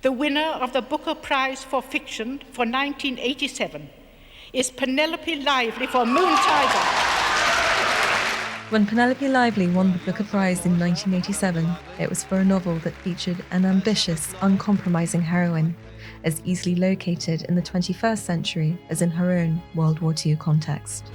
The winner of the Booker Prize for Fiction for 1987 is Penelope Lively for Moon Tiger. When Penelope Lively won the Booker Prize in 1987, it was for a novel that featured an ambitious, uncompromising heroine, as easily located in the 21st century as in her own World War II context.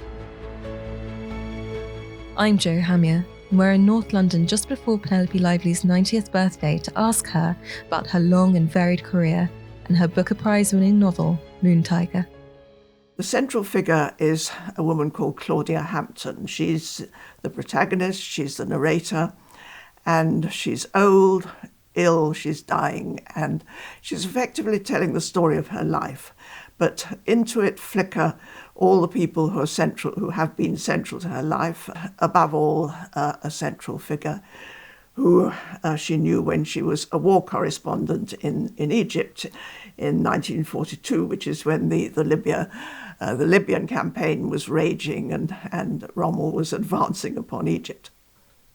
I'm Jo Hamier, and we're in North London just before Penelope Lively's 90th birthday to ask her about her long and varied career and her Booker Prize-winning novel, Moon Tiger. The central figure is a woman called Claudia Hampton. She's the protagonist, she's the narrator, and she's old, ill, she's dying, and she's effectively telling the story of her life. But into it flicker all the people who are central, who have been central to her life, above all, a central figure who she knew when she was a war correspondent in Egypt in 1942, which is when the Libyan campaign was raging and Rommel was advancing upon Egypt.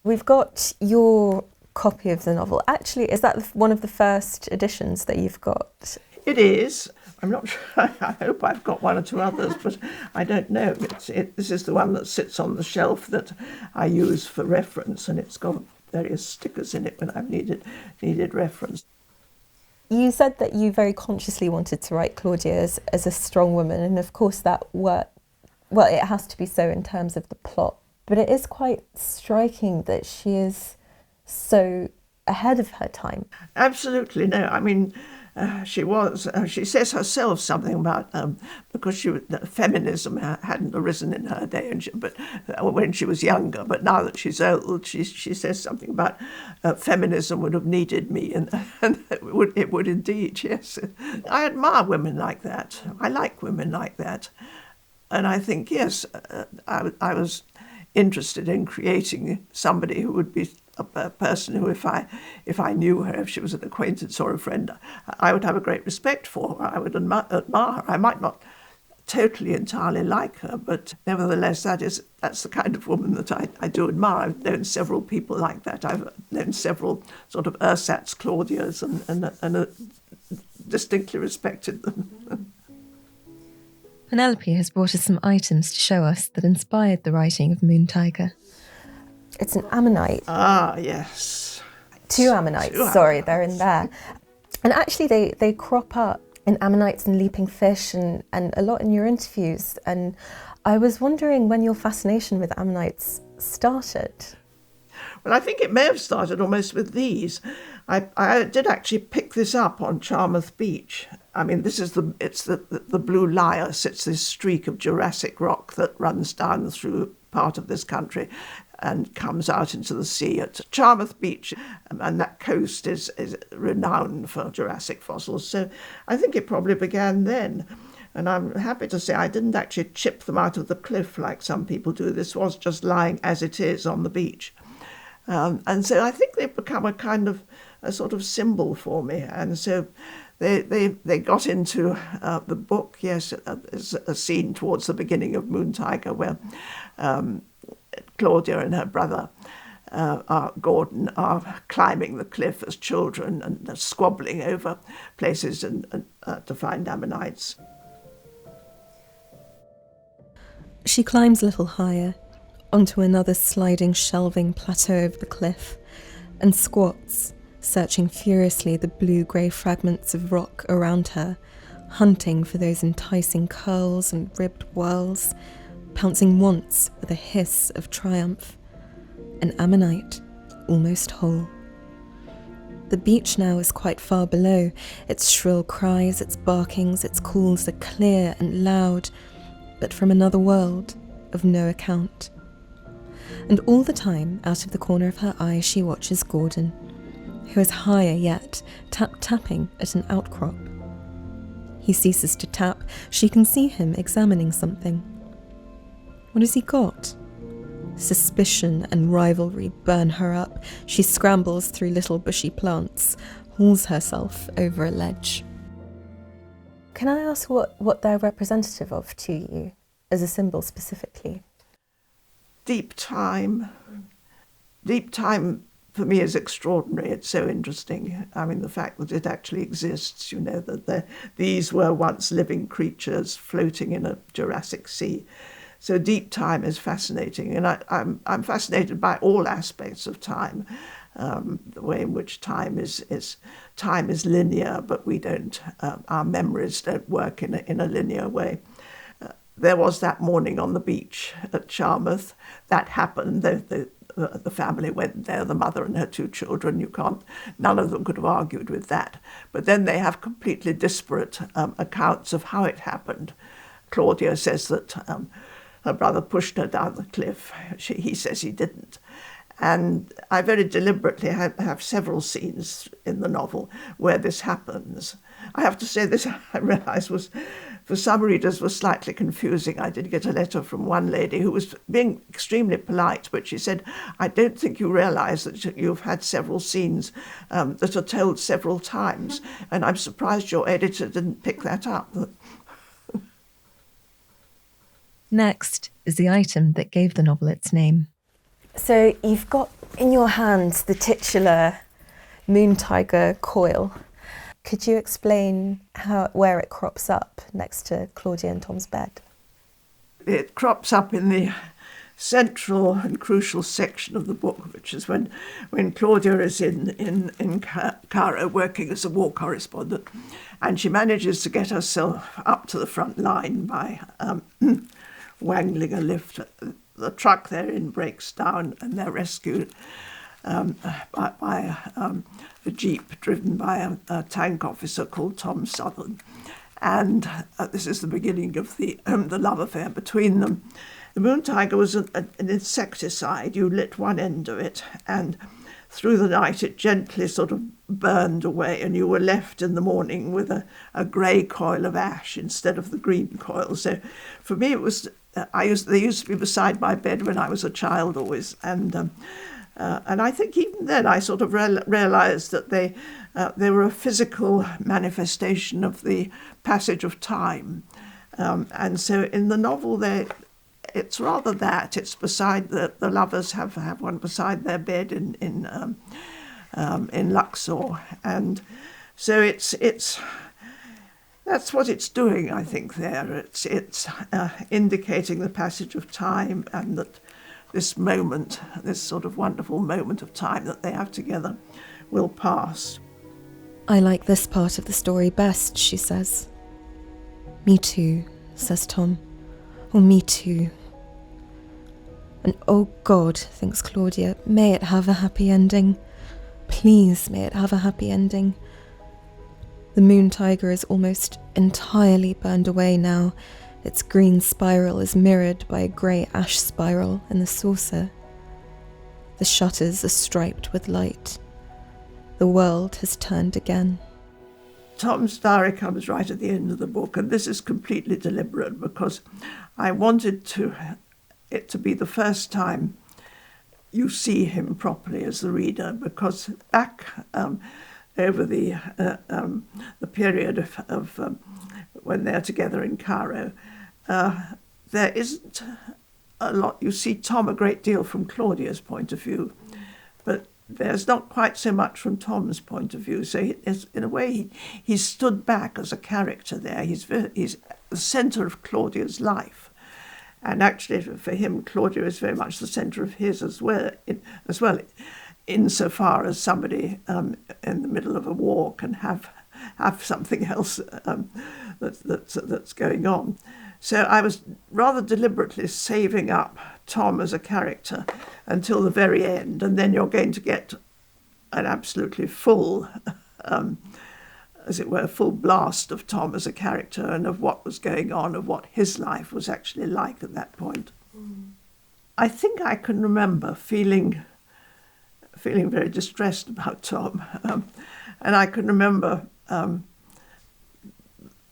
We've got your copy of the novel. Actually, is that one of the first editions that you've got? It is. I'm not sure. I hope I've got one or two others, but I don't know. This is the one that sits on the shelf that I use for reference, and it's got various stickers in it when I've needed reference. You said that you very consciously wanted to write Claudia as a strong woman, and of course that worked. Well, it has to be so in terms of the plot, but it is quite striking that she is so ahead of her time. Absolutely, no. I mean, she was. She says herself something about because feminism hadn't arisen in her day, but when she was younger. But now that she's old, she says something about feminism would have needed me, and it would indeed. Yes, I admire women like that. I like women like that, and I think yes, I was interested in creating somebody who would be a person who, if I knew her, if she was an acquaintance or a friend, I would have a great respect for her. I would admire her. I might not totally entirely like her, but nevertheless, that's the kind of woman that I do admire. I've known several people like that. I've known several sort of ersatz Claudias and distinctly respected them. Penelope has brought us some items to show us that inspired the writing of Moon Tiger. It's an Ammonite. Ah, yes. Two Ammonites, sorry, they're in there. And actually they crop up in Ammonites and leaping fish and a lot in your interviews. And I was wondering when your fascination with Ammonites started. Well, I think it may have started almost with these. I did actually pick this up on Charmouth Beach. I mean, it's the Blue Lias. It's this streak of Jurassic rock that runs down through part of this country and comes out into the sea at Charmouth Beach, and that coast is renowned for Jurassic fossils. So I think it probably began then. And I'm happy to say I didn't actually chip them out of the cliff like some people do. This was just lying as it is on the beach. And so I think they've become a sort of symbol for me. And so they got into the book. Yes, there's a scene towards the beginning of Moon Tiger where Claudia and her brother Gordon are climbing the cliff as children and squabbling over places and to find Ammonites. She climbs a little higher onto another sliding, shelving plateau of the cliff and squats, searching furiously the blue-grey fragments of rock around her, hunting for those enticing curls and ribbed whorls, pouncing once with a hiss of triumph. An ammonite, almost whole. The beach now is quite far below. Its shrill cries, its barkings, its calls are clear and loud, but from another world of no account. And all the time, out of the corner of her eye, she watches Gordon, who is higher yet, tapping at an outcrop. He ceases to tap. She can see him examining something. What has he got? Suspicion and rivalry burn her up. She scrambles through little bushy plants, hauls herself over a ledge. Can I ask what they're representative of to you, as a symbol specifically? Deep time for me, is extraordinary. It's so interesting. I mean, the fact that it actually exists, that these were once living creatures floating in a Jurassic Sea. So deep time is fascinating, and I'm fascinated by all aspects of time, the way in which time is linear, but we don't. Our memories don't work in a linear way. There was that morning on the beach at Charmouth. That happened. The family went there, the mother and her 2 children. None of them could have argued with that. But then they have completely disparate accounts of how it happened. Claudia says that her brother pushed her down the cliff. He says he didn't. And I very deliberately have several scenes in the novel where this happens. I have to say this, I realised, was, for some readers, was slightly confusing. I did get a letter from one lady who was being extremely polite, but she said, I don't think you realise that you've had several scenes that are told several times, and I'm surprised your editor didn't pick that up. Next is the item that gave the novel its name. So you've got in your hands the titular moon tiger coil. Could you explain where it crops up next to Claudia and Tom's bed? It crops up in the central and crucial section of the book, which is when Claudia is in Cairo working as a war correspondent, and she manages to get herself up to the front line by wangling a lift. The truck they're in breaks down and they're rescued by a jeep driven by a tank officer called Tom Southern. And this is the beginning of the love affair between them. The moon tiger was an insecticide. You lit one end of it, and through the night it gently sort of burned away, and you were left in the morning with a grey coil of ash instead of the green coil. So for me it was... they used to be beside my bed when I was a child always, and I think even then I sort of realised that they were a physical manifestation of the passage of time, and so in the novel it's rather that it's beside the lovers have one beside their bed in Luxor, and so it's. That's what it's doing, I think, there. It's indicating the passage of time, and that this moment, this sort of wonderful moment of time that they have together, will pass. I like this part of the story best, she says. Me too, says Tom. Oh, me too. And oh God, thinks Claudia, may it have a happy ending. Please, may it have a happy ending. The moon tiger is almost entirely burned away now. Its green spiral is mirrored by a grey ash spiral in the saucer. The shutters are striped with light. The world has turned again. Tom's diary comes right at the end of the book, and this is completely deliberate because I wanted it to be the first time you see him properly as the reader, because back over the period of when they're together in Cairo, there isn't a lot. You see Tom a great deal from Claudia's point of view, but there's not quite so much from Tom's point of view. So in a way, he's stood back as a character there. He's the centre of Claudia's life. And actually, for him, Claudia is very much the centre of his as well, insofar as somebody in the middle of a war can have something else that's going on. So I was rather deliberately saving up Tom as a character until the very end, and then you're going to get an absolutely full, as it were, full blast of Tom as a character and of what was going on, of what his life was actually like at that point. I think I can remember feeling very distressed about Tom, and I can remember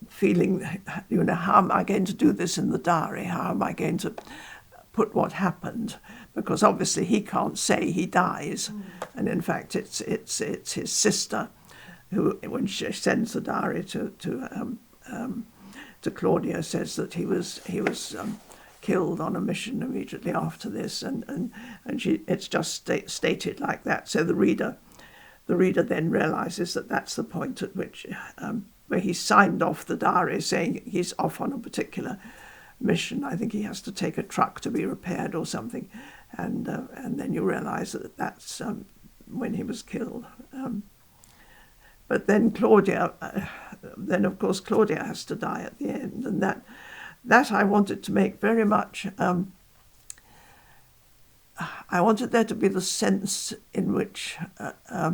feeling, how am I going to do this in the diary? How am I going to put what happened? Because obviously he can't say he dies, and in fact it's his sister who, when she sends the diary to Claudia, says that he was killed on a mission immediately after this, and it's just stated like that. So the reader then realises that that's the point at which where he signed off the diary saying he's off on a particular mission. I think he has to take a truck to be repaired or something, and then you realise that that's when he was killed. But then Claudia, of course Claudia has to die at the end, and that I wanted to make very much. I wanted there to be the sense in which a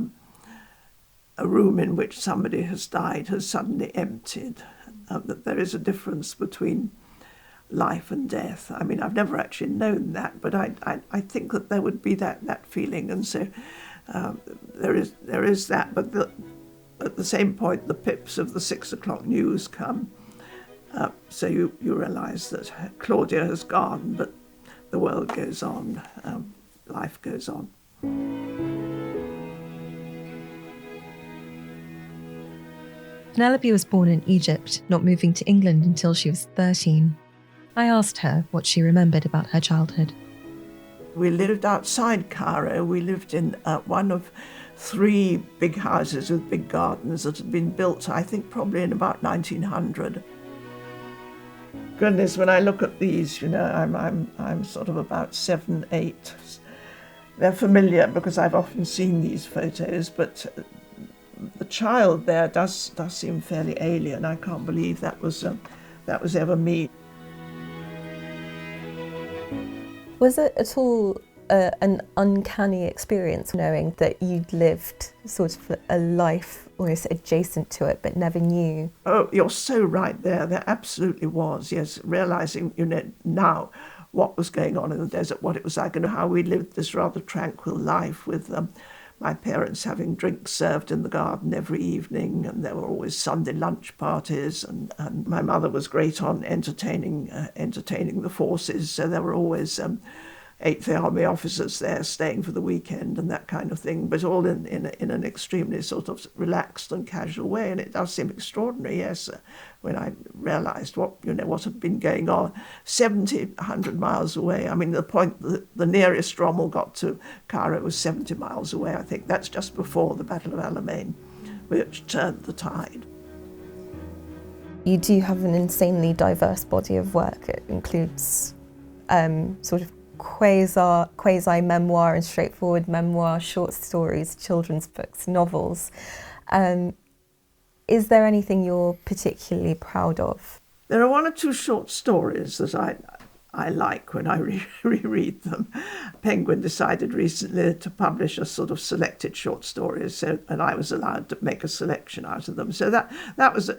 room in which somebody has died has suddenly emptied, that there is a difference between life and death. I mean, I've never actually known that, but I think that there would be that feeling, and so there is that. But at the same point, the pips of the 6 o'clock news come, so you realise that Claudia has gone, but the world goes on, life goes on. Penelope was born in Egypt, not moving to England until she was 13. I asked her what she remembered about her childhood. We lived outside Cairo. We lived in one of 3 big houses with big gardens that had been built, I think, probably in about 1900. Goodness, when I look at these, I'm sort of about 7, 8. They're familiar because I've often seen these photos, but the child there does seem fairly alien. I can't believe that was ever me. Was it at all an uncanny experience knowing that you'd lived sort of a life almost adjacent to it but never knew? Oh, you're so right there. There absolutely was, yes. Realising, now what was going on in the desert, what it was like, and how we lived this rather tranquil life with my parents having drinks served in the garden every evening, and there were always Sunday lunch parties, and my mother was great on entertaining the forces, so there were always 8th Army officers there staying for the weekend and that kind of thing, but all in an extremely sort of relaxed and casual way. And it does seem extraordinary, yes, when I realised what had been going on 100 miles away. I mean, the nearest Rommel got to Cairo was 70 miles away, I think. That's just before the Battle of Alamein, which turned the tide. You do have an insanely diverse body of work. It includes sort of quasi-memoir and straightforward memoir, short stories, children's books, novels. Is there anything you're particularly proud of? There are 1 or 2 short stories that I like when I reread them. Penguin decided recently to publish a sort of selected short stories, and I was allowed to make a selection out of them. So that was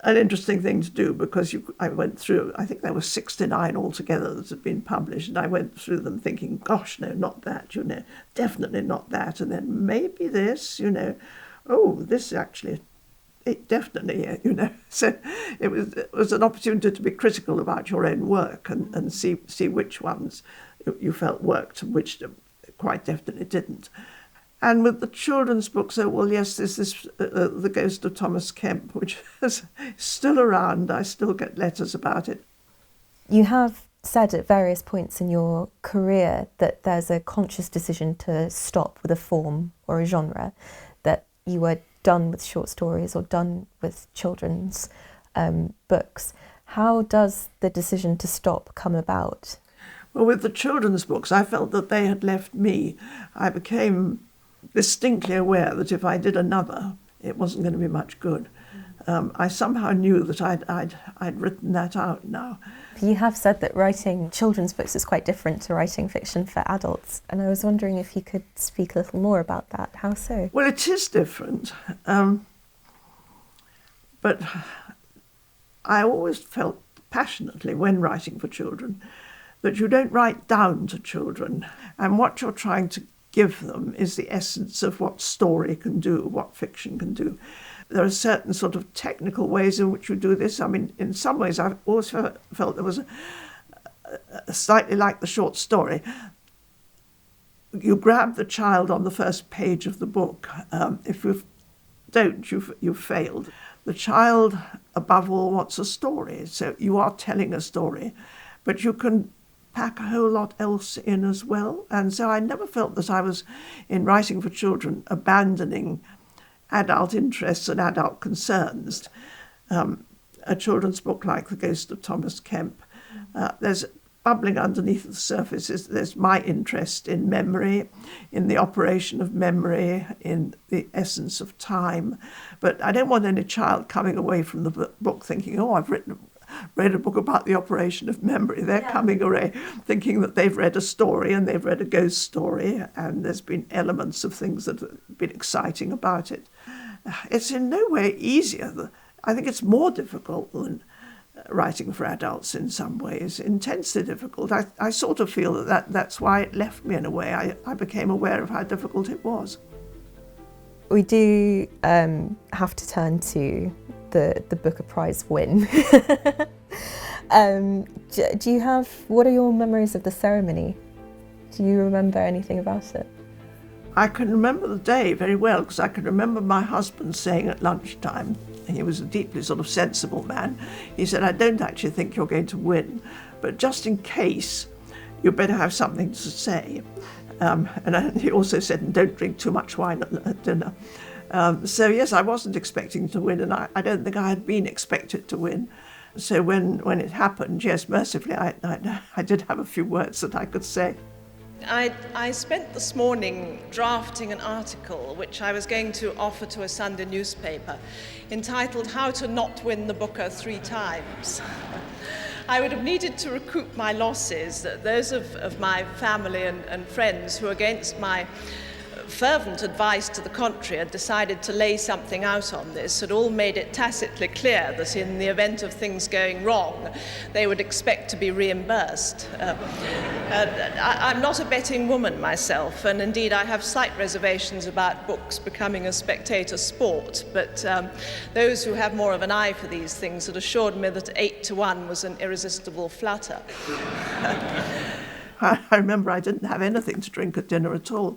an interesting thing to do, because I went through, I think there were 69 altogether that had been published, and I went through them thinking, gosh, no, not that, definitely not that, and then maybe this, oh, this actually, it definitely, So it was an opportunity to be critical about your own work and see which ones you felt worked and which quite definitely didn't. And with the children's books, yes, there's this The Ghost of Thomas Kemp, which is still around. I still get letters about it. You have said at various points in your career that there's a conscious decision to stop with a form or a genre, that you were done with short stories or done with children's books. How does the decision to stop come about? Well, with the children's books, I felt that they had left me. I became distinctly aware that if I did another, it wasn't going to be much good. I somehow knew that I'd written that out now. You have said that writing children's books is quite different to writing fiction for adults, and I was wondering if you could speak a little more about that. How so? Well, it is different, but I always felt passionately when writing for children that you don't write down to children, and what you're trying to give them is the essence of what story can do, what fiction can do. There are certain sort of technical ways in which you do this. I mean, in some ways, I've always felt there was a slightly like the short story. You grab the child on the first page of the book. If you don't, you've failed. The child, above all, wants a story. So you are telling a story, but you can pack a whole lot else in as well. And so I never felt that I was, in writing for children, abandoning adult interests and adult concerns. A children's book like The Ghost of Thomas Kemp, there's bubbling underneath the surface there's my interest in memory, in the operation of memory, in the essence of time. But I don't want any child coming away from the book thinking, oh, I've read a book about the operation of memory. They're coming away thinking that they've read a story and they've read a ghost story, and there's been elements of things that have been exciting about it. It's in no way easier. I think it's more difficult than writing for adults in some ways, intensely difficult. I sort of feel that's why it left me in a way. I became aware of how difficult it was. We do have to turn to the Booker Prize win. What are your memories of the ceremony? Do you remember anything about it? I can remember the day very well, because I can remember my husband saying at lunchtime, he was a deeply sort of sensible man, he said, I don't actually think you're going to win, but just in case, you better have something to say. And he also said, don't drink too much wine at dinner. So yes, I wasn't expecting to win, and I don't think I had been expected to win. So when it happened, yes, mercifully, I did have a few words that I could say. I spent this morning drafting an article which I was going to offer to a Sunday newspaper entitled How to Not Win the Booker 3 Times. I would have needed to recoup my losses. Those of my family and friends who, against my fervent advice to the contrary, had decided to lay something out on this, had all made it tacitly clear that in the event of things going wrong, they would expect to be reimbursed. I'm not a betting woman myself, and indeed I have slight reservations about books becoming a spectator sport, but those who have more of an eye for these things had assured me that 8-1 was an irresistible flutter. I remember I didn't have anything to drink at dinner at all.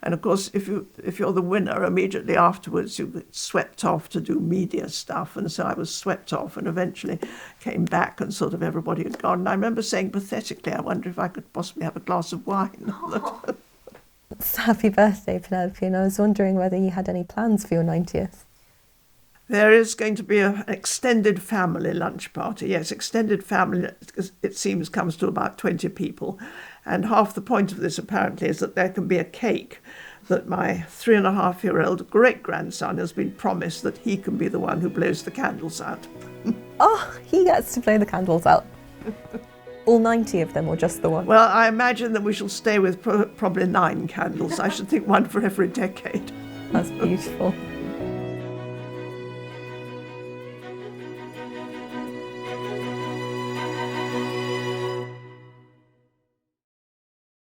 And of course, if you're the winner, immediately afterwards you get swept off to do media stuff. And so I was swept off and eventually came back and sort of everybody had gone. And I remember saying pathetically, I wonder if I could possibly have a glass of wine. Happy birthday, Penelope. And I was wondering whether you had any plans for your 90th. There is going to be an extended family lunch party. Yes, extended family, it seems, comes to about 20 people. And half the point of this, apparently, is that there can be a cake that my 3.5-year-old great-grandson has been promised that he can be the one who blows the candles out. Oh, he gets to blow the candles out. All 90 of them, or just the one? Well, I imagine that we shall stay with probably 9 candles. I should think one for every decade. That's beautiful.